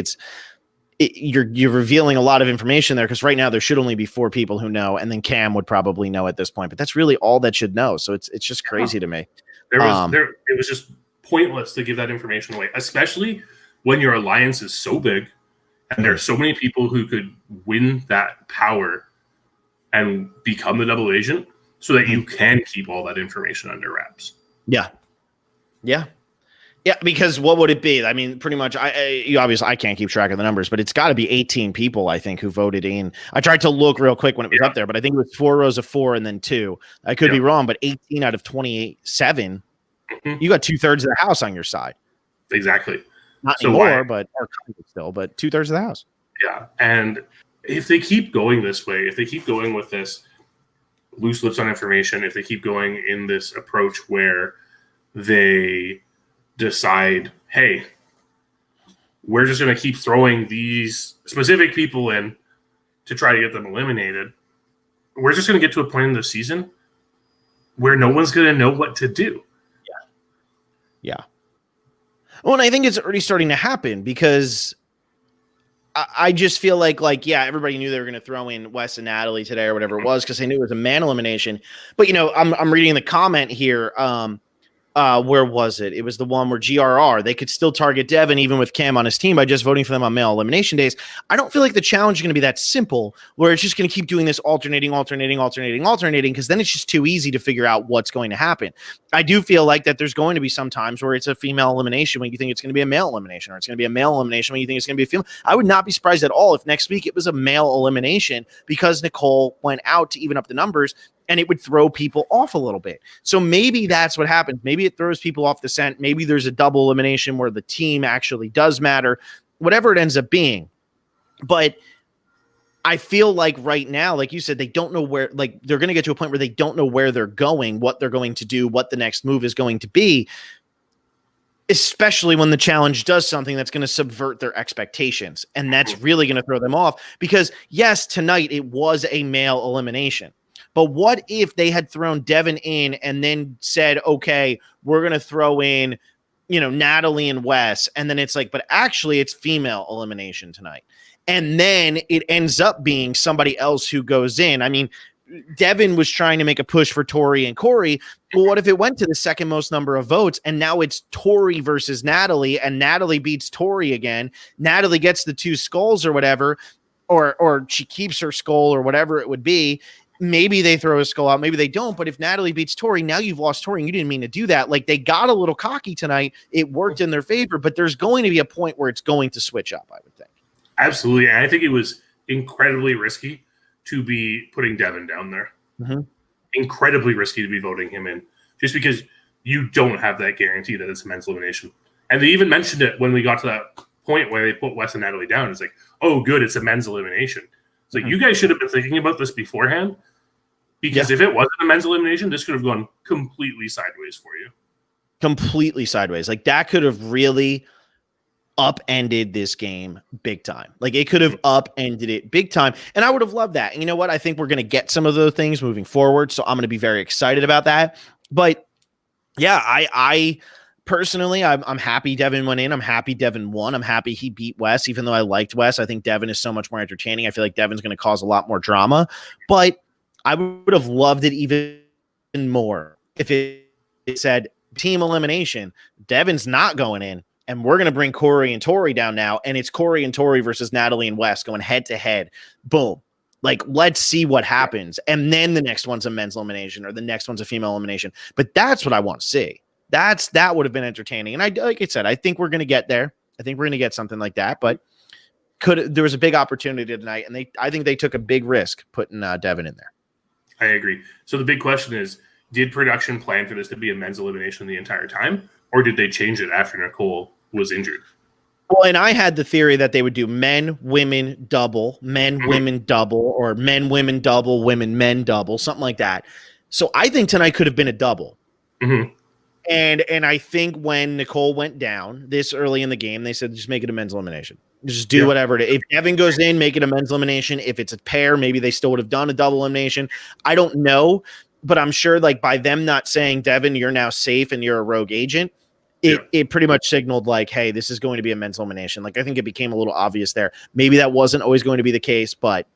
[SPEAKER 1] you're revealing a lot of information there, because right now there should only be 4 people who know. And then Cam would probably know at this point, but that's really all that should know. So it's just crazy to me.
[SPEAKER 2] It was just pointless to give that information away, especially when your alliance is so big and there are so many people who could win that power and become the double agent, so that you can keep all that information under wraps.
[SPEAKER 1] Yeah. Because what would it be? I mean, pretty much, I can't keep track of the numbers, but it's got to be 18 people, I think, who voted in. I tried to look real quick when it was up there, but I think it was 4 rows of 4 and then 2. I could be wrong, but 18 out of 27, you got 2/3 of the house on your side.
[SPEAKER 2] Exactly.
[SPEAKER 1] Not anymore, but still, but 2/3 of the house.
[SPEAKER 2] Yeah, and if they keep going this way, if they keep going with this loose lips on information, if they keep going in this approach where they decide, hey, we're just going to keep throwing these specific people in to try to get them eliminated, we're just going to get to a point in the season where no one's going to know what to do.
[SPEAKER 1] Yeah. Well, and I think it's already starting to happen, because I just feel like, everybody knew they were going to throw in Wes and Natalie today or whatever it was, because they knew it was a man elimination. But, you know, I'm reading the comment here. Where was it? It was the one where GRR, they could still target Devin even with Cam on his team by just voting for them on male elimination days. I don't feel like the challenge is going to be that simple, where it's just going to keep doing this alternating, because then it's just too easy to figure out what's going to happen. I do feel like that there's going to be some times where it's a female elimination when you think it's going to be a male elimination, or it's going to be a male elimination when you think it's going to be a female. I would not be surprised at all if next week it was a male elimination, because Nicole went out to even up the numbers, and it would throw people off a little bit. So maybe that's what happens. Maybe it throws people off the scent. Maybe there's a double elimination where the team actually does matter, whatever it ends up being. But I feel like right now, like you said, they don't know where, like, they're going to get to a point where they don't know where they're going, what they're going to do, what the next move is going to be, especially when the challenge does something that's going to subvert their expectations. And that's really going to throw them off, because yes, tonight it was a male elimination. But what if they had thrown Devin in and then said, okay, we're going to throw in, you know, Natalie and Wes. And then it's like, but actually it's female elimination tonight. And then it ends up being somebody else who goes in. I mean, Devin was trying to make a push for Tori and Corey. Well, what if it went to the second most number of votes and now it's Tori versus Natalie, and Natalie beats Tori again. Natalie gets the 2 skulls or whatever, or she keeps her skull or whatever it would be. Maybe they throw a skull out, maybe they don't. But if Natalie beats Tori, now you've lost Tori, and you didn't mean to do that. Like, they got a little cocky tonight. It worked in their favor, but there's going to be a point where it's going to switch up, I would think.
[SPEAKER 2] Absolutely. And I think it was incredibly risky to be putting Devin down there. Incredibly risky to be voting him in, just because you don't have that guarantee that it's a men's elimination. And they even mentioned it when we got to that point where they put Wes and Natalie down. It's like, oh, good, it's a men's elimination. It's like, you guys should have been thinking about this beforehand, because if it wasn't a men's elimination, this could have gone completely sideways for you.
[SPEAKER 1] Completely sideways. Like, that could have really upended this game big time. Like, it could have upended it big time. And I would have loved that. And you know what? I think we're going to get some of those things moving forward. So I'm going to be very excited about that. But yeah, I personally, I'm happy Devin went in. I'm happy Devin won. I'm happy he beat Wes, even though I liked Wes. I think Devin is so much more entertaining. I feel like Devin's going to cause a lot more drama, but I would have loved it even more if it said team elimination. Devin's not going in, and we're going to bring Corey and Tori down now, and it's Corey and Tori versus Natalie and Wes going head to head. Boom. Like, let's see what happens. And then the next one's a men's elimination, or the next one's a female elimination. But that's what I want to see. That would have been entertaining. And like I said, I think we're going to get there. I think we're going to get something like that. But there was a big opportunity tonight, and I think they took a big risk putting Devin in there.
[SPEAKER 2] I agree. So the big question is, did production plan for this to be a men's elimination the entire time, or did they change it after Nicole was injured?
[SPEAKER 1] Well, and I had the theory that they would do men, women, double, men, women, double, or men, women, double, women, men, double, something like that. So I think tonight could have been a double. And I think when Nicole went down this early in the game, they said, just make it a men's elimination. Just do whatever. If Devin goes in, make it a men's elimination. If it's a pair, maybe they still would have done a double elimination. I don't know, but I'm sure, like, by them not saying, Devin, you're now safe and you're a rogue agent, it pretty much signaled, like, hey, this is going to be a men's elimination. Like, I think it became a little obvious there. Maybe that wasn't always going to be the case, but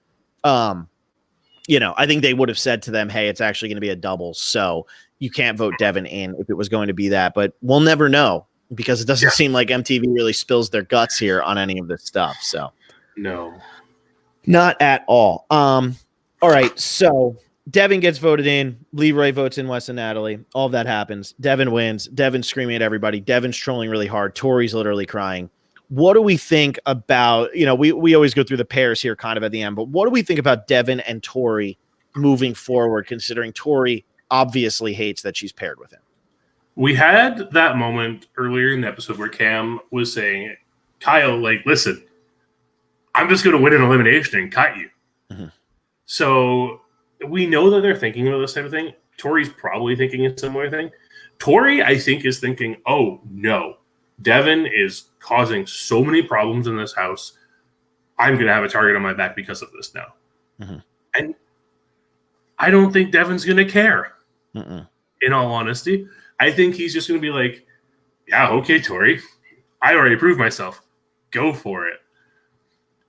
[SPEAKER 1] you know, I think they would have said to them, hey, it's actually going to be a double, so you can't vote Devin in if it was going to be that. But we'll never know, because it doesn't seem like MTV really spills their guts here on any of this stuff. So
[SPEAKER 2] no,
[SPEAKER 1] not at all. All right, so Devin gets voted in. Leroy votes in Wes and Natalie. All of that happens. Devin wins. Devin's screaming at everybody. Devin's trolling really hard. Tori's literally crying. What do we think about, you know, we always go through the pairs here kind of at the end, but what do we think about Devin and Tori moving forward, considering Tori obviously hates that she's paired with him?
[SPEAKER 2] We had that moment earlier in the episode where Cam was saying, Kyle, like, listen, I'm just going to win an elimination and cut you. So we know that they're thinking about this type of thing. Tori's probably thinking a similar thing. Tori, I think, is thinking, oh, no, Devin is causing so many problems in this house. I'm going to have a target on my back because of this now. And I don't think Devin's going to care. In all honesty, I think he's just going to be like, yeah, okay, Tori, I already proved myself. Go for it.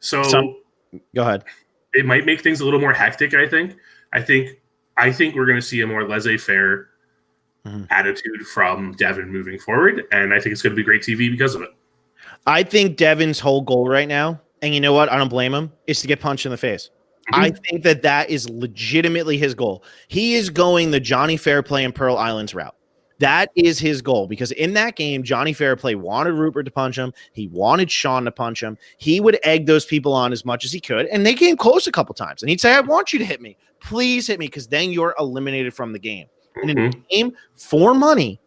[SPEAKER 2] So
[SPEAKER 1] go ahead.
[SPEAKER 2] It might make things a little more hectic, I think. I think we're going to see a more laissez-faire attitude from Devin moving forward, and I think it's going to be great TV because of it.
[SPEAKER 1] I think Devin's whole goal right now, and you know what? I don't blame him, is to get punched in the face. I think that is legitimately his goal. He is going the Johnny Fairplay and Pearl Islands route. That is his goal, because in that game, Johnny Fairplay wanted Rupert to punch him. He wanted Sean to punch him. He would egg those people on as much as he could, and they came close a couple times. And he'd say, I want you to hit me. Please hit me, because then you're eliminated from the game. And in a game for money,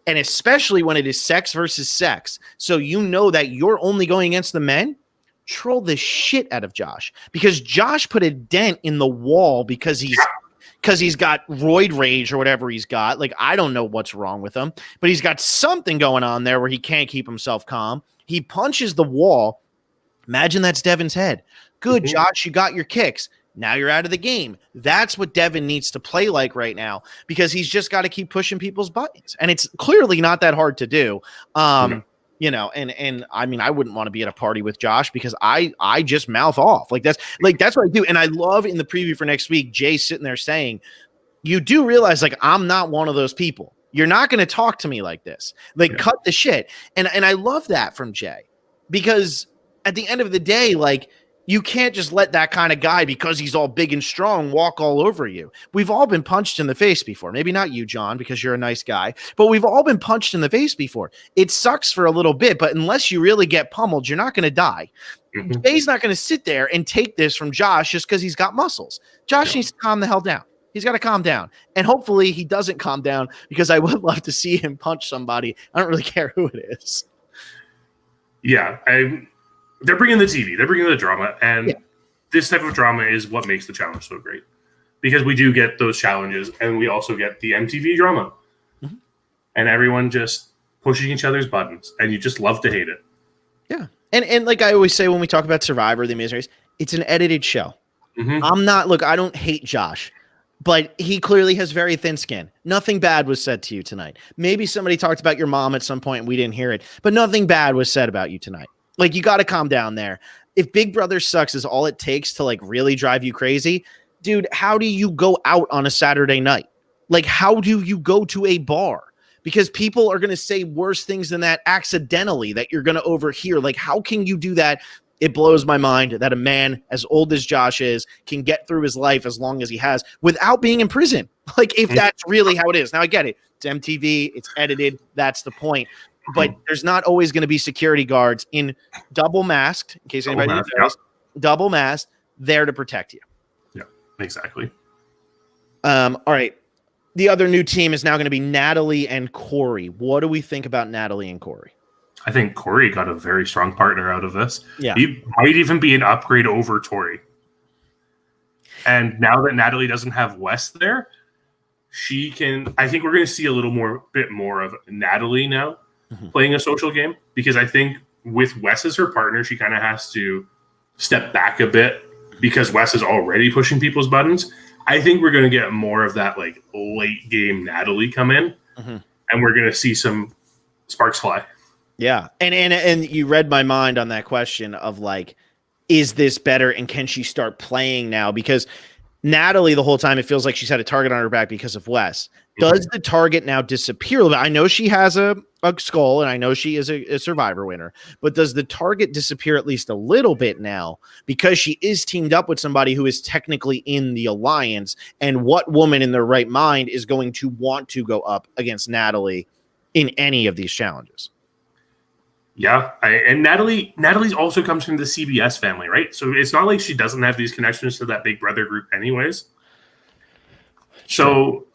[SPEAKER 1] and especially when it is sex versus sex, so you know that you're only going against the men, troll the shit out of Josh, because Josh put a dent in the wall because he's got roid rage or whatever he's got. Like, I don't know what's wrong with him, but he's got something going on there where he can't keep himself calm. He punches the wall. Imagine that's Devin's head. Good, Josh, you got your kicks. Now you're out of the game. That's what Devin needs to play like right now, because he's just got to keep pushing people's buttons. And it's clearly not that hard to do. You know, and I mean, I wouldn't want to be at a party with Josh, because I just mouth off. That's what I do. And I love in the preview for next week, Jay sitting there saying, you do realize, like, I'm not one of those people. You're not going to talk to me like this. Like, cut the shit. And I love that from Jay, because at the end of the day, like, you can't just let that kind of guy, because he's all big and strong, walk all over you. We've all been punched in the face before. Maybe not you, John, because you're a nice guy, but we've all been punched in the face before. It sucks for a little bit, but unless you really get pummeled, you're not going to die. Jay's not going to sit there and take this from Josh just because he's got muscles. Josh needs to calm the hell down. He's got to calm down. And hopefully he doesn't calm down, because I would love to see him punch somebody. I don't really care who it is.
[SPEAKER 2] Yeah, they're bringing the TV. They're bringing the drama. And this type of drama is what makes the challenge so great. Because we do get those challenges, and we also get the MTV drama. Mm-hmm. And everyone just pushing each other's buttons, and you just love to hate it.
[SPEAKER 1] Yeah. And like I always say when we talk about Survivor, The Amazing Race, it's an edited show. Mm-hmm. I don't hate Josh, but he clearly has very thin skin. Nothing bad was said to you tonight. Maybe somebody talked about your mom at some point and we didn't hear it, but nothing bad was said about you tonight. Like, you got to calm down there. If Big Brother sucks is all it takes to like really drive you crazy, dude, how do you go out on a Saturday night? Like, how do you go to a bar? Because people are going to say worse things than that accidentally that you're going to overhear. Like, how can you do that? It blows my mind that a man as old as Josh is can get through his life as long as he has without being in prison. Like, if that's really how it is. Now, I get it. It's MTV. It's edited. That's the point. But there's not always going to be security guards in double masked, in case anybody knows, double masked, there to protect you.
[SPEAKER 2] Yeah, exactly.
[SPEAKER 1] All right. The other new team is now going to be Natalie and Corey. What do we think about Natalie and Corey?
[SPEAKER 2] I think Corey got a very strong partner out of this.
[SPEAKER 1] Yeah.
[SPEAKER 2] He might even be an upgrade over Tori. And now that Natalie doesn't have Wes there, I think we're going to see a bit more of Natalie now playing a social game, because I think with Wes as her partner, she kind of has to step back a bit because Wes is already pushing people's buttons. I think we're going to get more of that like late game Natalie come in, and we're going to see some sparks fly.
[SPEAKER 1] Yeah. And you read my mind on that question of like, is this better? And can she start playing now? Because Natalie, the whole time, it feels like she's had a target on her back because of Wes. Does the target now disappear? I know she has a skull, and I know she is a Survivor winner, but does the target disappear at least a little bit now, because she is teamed up with somebody who is technically in the alliance? And what woman in their right mind is going to want to go up against Natalie in any of these challenges?
[SPEAKER 2] Yeah, and Natalie's also comes from the CBS family, right? So it's not like she doesn't have these connections to that Big Brother group anyways. So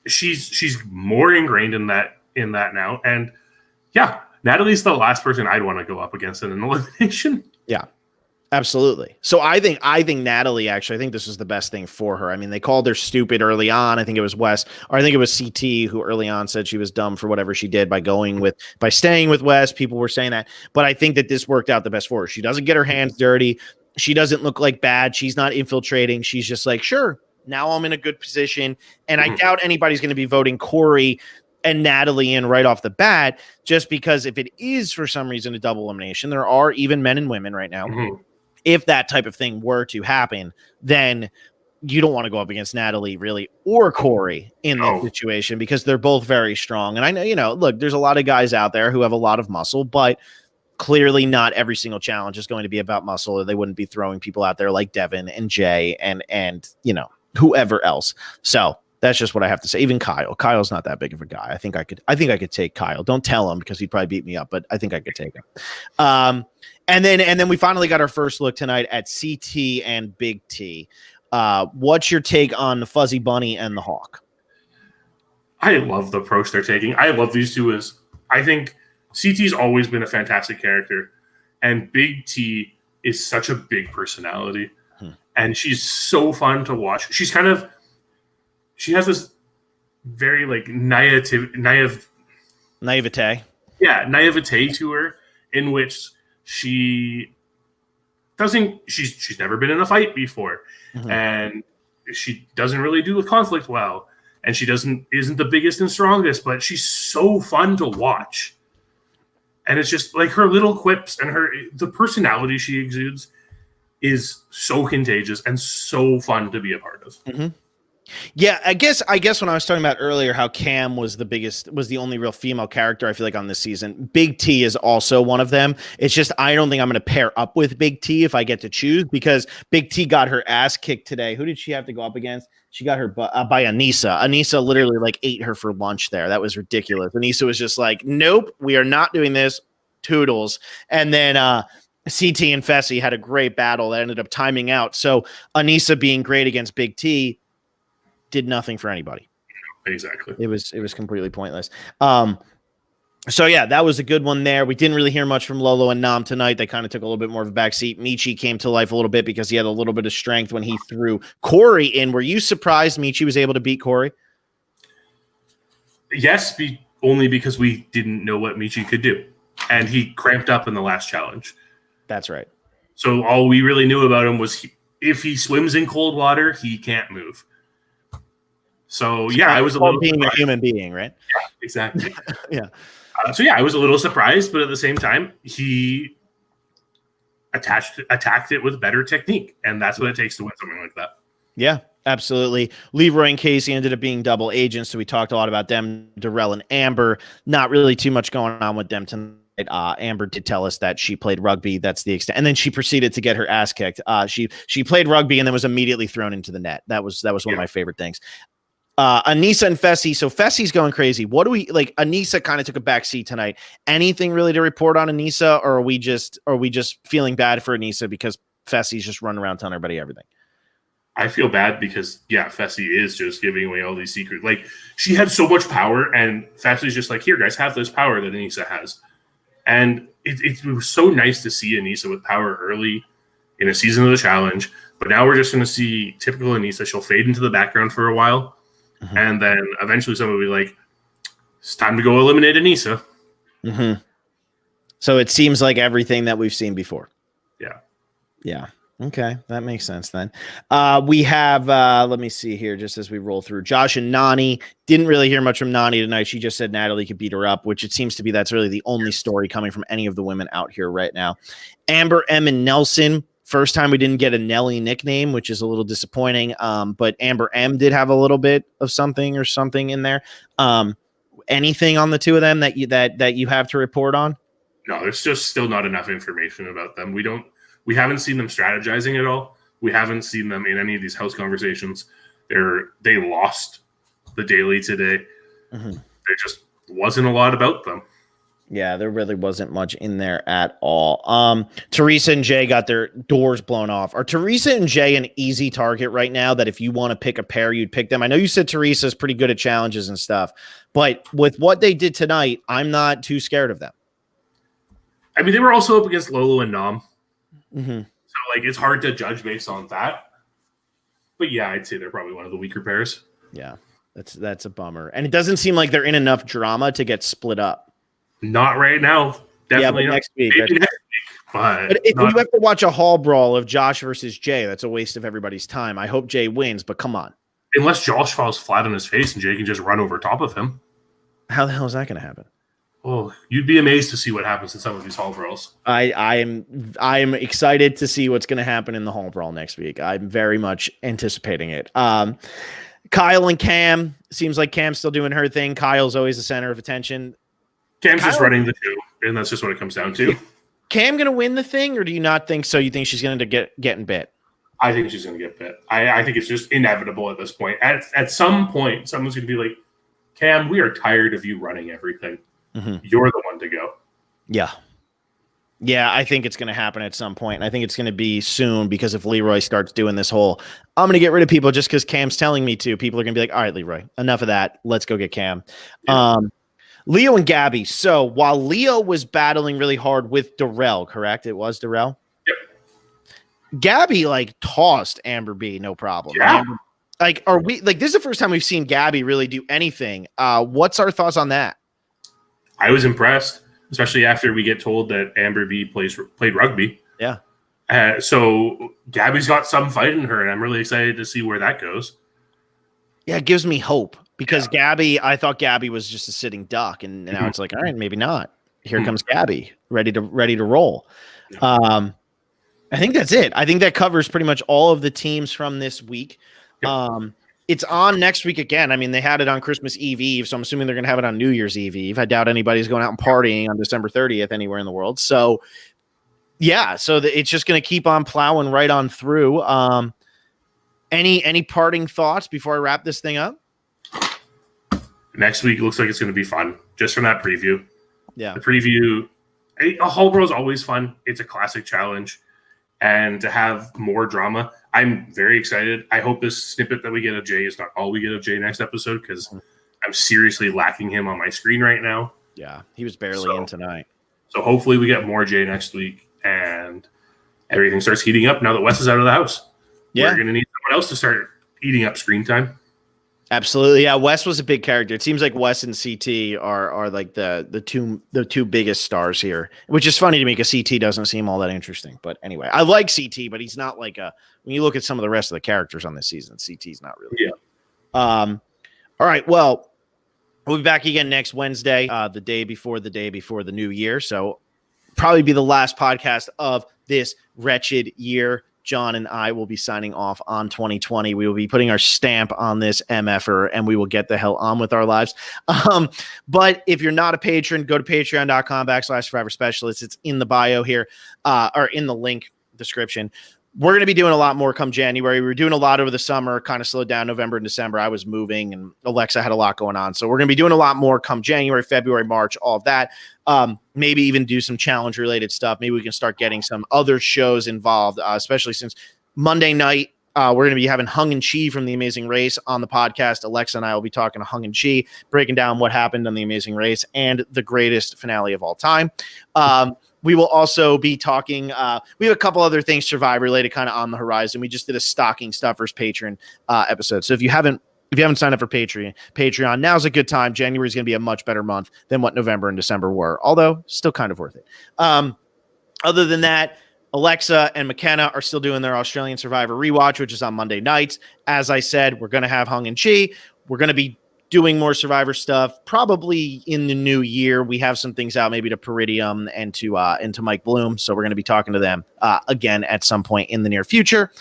[SPEAKER 2] she's more ingrained in that now. And yeah, Natalie's the last person I'd want to go up against in an elimination.
[SPEAKER 1] Yeah. Absolutely. So I think Natalie, actually, I think this was the best thing for her. I mean, they called her stupid early on. I think it was Wes, or I think it was CT who early on said she was dumb for whatever she did by staying with Wes. People were saying that, but I think that this worked out the best for her. She doesn't get her hands dirty. She doesn't look like bad. She's not infiltrating. She's just like, sure, now I'm in a good position. And I doubt anybody's going to be voting Corey and Natalie in right off the bat, just because if it is for some reason a double elimination, there are even men and women right now. If that type of thing were to happen, then you don't want to go up against Natalie really or Corey in that situation, because they're both very strong. And I know, look, there's a lot of guys out there who have a lot of muscle, but clearly not every single challenge is going to be about muscle, or they wouldn't be throwing people out there like Devin and Jay and whoever else. So that's just what I have to say. Even Kyle. Kyle's not that big of a guy. I think I could take Kyle. Don't tell him, because he'd probably beat me up, but I think I could take him. And then we finally got our first look tonight at CT and Big T. What's your take on the Fuzzy Bunny and the Hawk?
[SPEAKER 2] I love the approach they're taking. I love these two. I think CT's always been a fantastic character, and Big T is such a big personality, and she's so fun to watch. She has this very like naivete. Yeah, naivete to her, in which she's never been in a fight before, and she doesn't really do the conflict well, and she isn't the biggest and strongest, but she's so fun to watch. And it's just like her little quips and the personality she exudes is so contagious and so fun to be a part of.
[SPEAKER 1] Yeah, I guess when I was talking about earlier how Cam was the only real female character I feel like on this season, Big T is also one of them. It's just I don't think I'm going to pair up with Big T if I get to choose, because Big T got her ass kicked today. Who did she have to go up against? She got her by Anissa. Anissa literally like ate her for lunch there. That was ridiculous. Anissa was just like, nope, we are not doing this. Toodles. And then CT and Fesi had a great battle that ended up timing out. So Anissa being great against Big T, did nothing for anybody.
[SPEAKER 2] Exactly.
[SPEAKER 1] It was completely pointless. So yeah, that was a good one there. We didn't really hear much from Lolo and Nam tonight. They kind of took a little bit more of a backseat. Michi came to life a little bit because he had a little bit of strength when he threw Corey in. Were you surprised Michi was able to beat Corey?
[SPEAKER 2] Yes, only because we didn't know what Michi could do. And he cramped up in the last challenge.
[SPEAKER 1] That's right.
[SPEAKER 2] So all we really knew about him was if he swims in cold water, he can't move. So yeah, I was a little
[SPEAKER 1] being
[SPEAKER 2] surprised.
[SPEAKER 1] A human being, right?
[SPEAKER 2] Yeah, exactly.
[SPEAKER 1] Yeah.
[SPEAKER 2] So yeah, I was a little surprised, but at the same time, he attacked it with better technique, and that's what it takes to win something like that.
[SPEAKER 1] Yeah, absolutely. Leroy and Casey ended up being double agents, so we talked a lot about them. Darrell and Amber, not really too much going on with them tonight. Amber did tell us that she played rugby. That's the extent, and then she proceeded to get her ass kicked. She played rugby and then was immediately thrown into the net. That was one of my favorite things. Anissa and Fesi. So Fesi's going crazy. What do we like? Anissa kind of took a back seat tonight. Anything really to report on Anissa, or are we just feeling bad for Anissa because Fesi's just running around telling everybody everything?
[SPEAKER 2] I feel bad because Fesi is just giving away all these secrets. Like, she had so much power, and Fesi's just like, here, guys, have this power that Anissa has. And it was so nice to see Anissa with power early in a season of the challenge. But now we're just going to see typical Anissa. She'll fade into the background for a while. Mm-hmm. And then eventually someone will be like, it's time to go eliminate Anissa.
[SPEAKER 1] Mm-hmm. So it seems like everything that we've seen before.
[SPEAKER 2] Yeah.
[SPEAKER 1] Yeah. Okay. That makes sense then. We have, let me see here, just as we roll through. Josh and Nani. Didn't really hear much from Nani tonight. She just said Natalie could beat her up, which it seems to be that's really the only story coming from any of the women out here right now. Amber, M, and Nelson. First time we didn't get a Nelly nickname, which is a little disappointing. But Amber M did have a little bit of something in there. Anything on the two of them that you have to report on?
[SPEAKER 2] No, there's just still not enough information about them. We haven't seen them strategizing at all. We haven't seen them in any of these house conversations. They lost the daily today. Mm-hmm. There just wasn't a lot about them.
[SPEAKER 1] Yeah, there really wasn't much in there at all. Teresa and Jay got their doors blown off. Are Teresa and Jay an easy target right now that if you want to pick a pair, you'd pick them? I know you said Teresa's pretty good at challenges and stuff, but with what they did tonight, I'm not too scared of them.
[SPEAKER 2] I mean, they were also up against Lolo and Nam.
[SPEAKER 1] Mm-hmm.
[SPEAKER 2] So, it's hard to judge based on that. But, yeah, I'd say they're probably one of the weaker pairs.
[SPEAKER 1] Yeah, that's a bummer. And it doesn't seem like they're in enough drama to get split up.
[SPEAKER 2] Not right now. Definitely
[SPEAKER 1] but next week.
[SPEAKER 2] Maybe next week. But
[SPEAKER 1] if you have to watch a hall brawl of Josh versus Jay, that's a waste of everybody's time. I hope Jay wins, but come on.
[SPEAKER 2] Unless Josh falls flat on his face and Jay can just run over top of him.
[SPEAKER 1] How the hell is that going to happen?
[SPEAKER 2] Oh, you'd be amazed to see what happens in some of these hall brawls.
[SPEAKER 1] I am excited to see what's going to happen in the hall brawl next week. I'm very much anticipating it. Kyle and Cam. Seems like Cam's still doing her thing. Kyle's always the center of attention.
[SPEAKER 2] Cam's just running the two, and that's just what it comes down to.
[SPEAKER 1] Cam going to win the thing, or do you not think so? You think she's going to getting bit?
[SPEAKER 2] I think she's going to get bit. I think it's just inevitable at this point. At some point, someone's going to be like, Cam, we are tired of you running everything. Mm-hmm. You're the one to go.
[SPEAKER 1] Yeah. Yeah, I think it's going to happen at some point. And I think it's going to be soon because if Leroy starts doing this whole, I'm going to get rid of people just because Cam's telling me to, people are going to be like, all right, Leroy, enough of that. Let's go get Cam. Yeah. Leo and Gabby. So while Leo was battling really hard with Darrell, correct? It was Darrell?
[SPEAKER 2] Yep.
[SPEAKER 1] Gabby tossed Amber B, no problem.
[SPEAKER 2] Yeah.
[SPEAKER 1] Amber, this is the first time we've seen Gabby really do anything. What's our thoughts on that?
[SPEAKER 2] I was impressed, especially after we get told that Amber B played rugby.
[SPEAKER 1] Yeah.
[SPEAKER 2] So Gabby's got some fight in her, and I'm really excited to see where that goes.
[SPEAKER 1] Yeah, it gives me hope because Gabby, I thought Gabby was just a sitting duck, and now it's like, all right, maybe not. Here comes Gabby, ready to roll. I think that's it. I think that covers pretty much all of the teams from this week. Yep. It's on next week again. I mean, they had it on Christmas Eve, so I'm assuming they're going to have it on New Year's Eve. I doubt anybody's going out and partying on December 30th anywhere in the world. So, yeah, it's just going to keep on plowing right on through. Any parting thoughts before I wrap this thing up?
[SPEAKER 2] Next week looks like it's going to be fun, just from that preview.
[SPEAKER 1] Yeah.
[SPEAKER 2] The preview, a whole brawl is always fun. It's a classic challenge. and to have more drama. I'm very excited. I hope this snippet that we get of Jay is not all we get of Jay next episode, because I'm seriously lacking him on my screen right now.
[SPEAKER 1] Yeah, he was barely in tonight.
[SPEAKER 2] So hopefully we get more Jay next week and everything starts heating up now that Wes is out of the house.
[SPEAKER 1] Yeah.
[SPEAKER 2] We're going to need someone else to start eating up screen time.
[SPEAKER 1] Absolutely. Yeah, Wes was a big character. It seems like Wes and CT are like the two biggest stars here, which is funny to me because CT doesn't seem all that interesting. But anyway, I like CT, but he's not like when you look at some of the rest of the characters on this season, CT's not really.
[SPEAKER 2] Yeah.
[SPEAKER 1] All right. Well, we'll be back again next Wednesday, the day before the new year. So probably be the last podcast of this wretched year. John and I will be signing off on 2020. We will be putting our stamp on this MFer and we will get the hell on with our lives. But if you're not a patron, go to patreon.com/Survivor Specialists. It's in the bio here, or in the link description. We're going to be doing a lot more come January. We were doing a lot over the summer, kind of slowed down November and December. I was moving and Alexa had a lot going on. So we're going to be doing a lot more come January, February, March, all of that. Maybe even do some challenge related stuff. Maybe we can start getting some other shows involved, especially since Monday night, we're going to be having Hung and Chi from The Amazing Race on the podcast. Alexa and I will be talking to Hung and Chi, breaking down what happened on The Amazing Race and the greatest finale of all time. We will also be talking. We have a couple other things Survivor related kind of on the horizon. We just did a stocking stuffers patron episode. So if you haven't signed up for Patreon, now's a good time. January is going to be a much better month than what November and December were, although still kind of worth it. Other than that, Alexa and McKenna are still doing their Australian Survivor rewatch, which is on Monday nights. As I said, we're going to have Hung and Chi. We're going to be doing more Survivor stuff probably in the new year. We have some things out maybe to Peridium and to Mike Bloom. So we're going to be talking to them again at some point in the near future.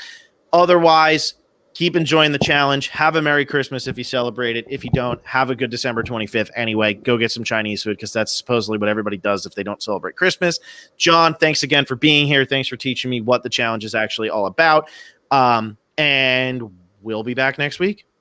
[SPEAKER 1] Otherwise, keep enjoying the challenge. Have a Merry Christmas if you celebrate it. If you don't, have a good December 25th. Anyway, go get some Chinese food because that's supposedly what everybody does if they don't celebrate Christmas. John, thanks again for being here. Thanks for teaching me what the challenge is actually all about. And we'll be back next week.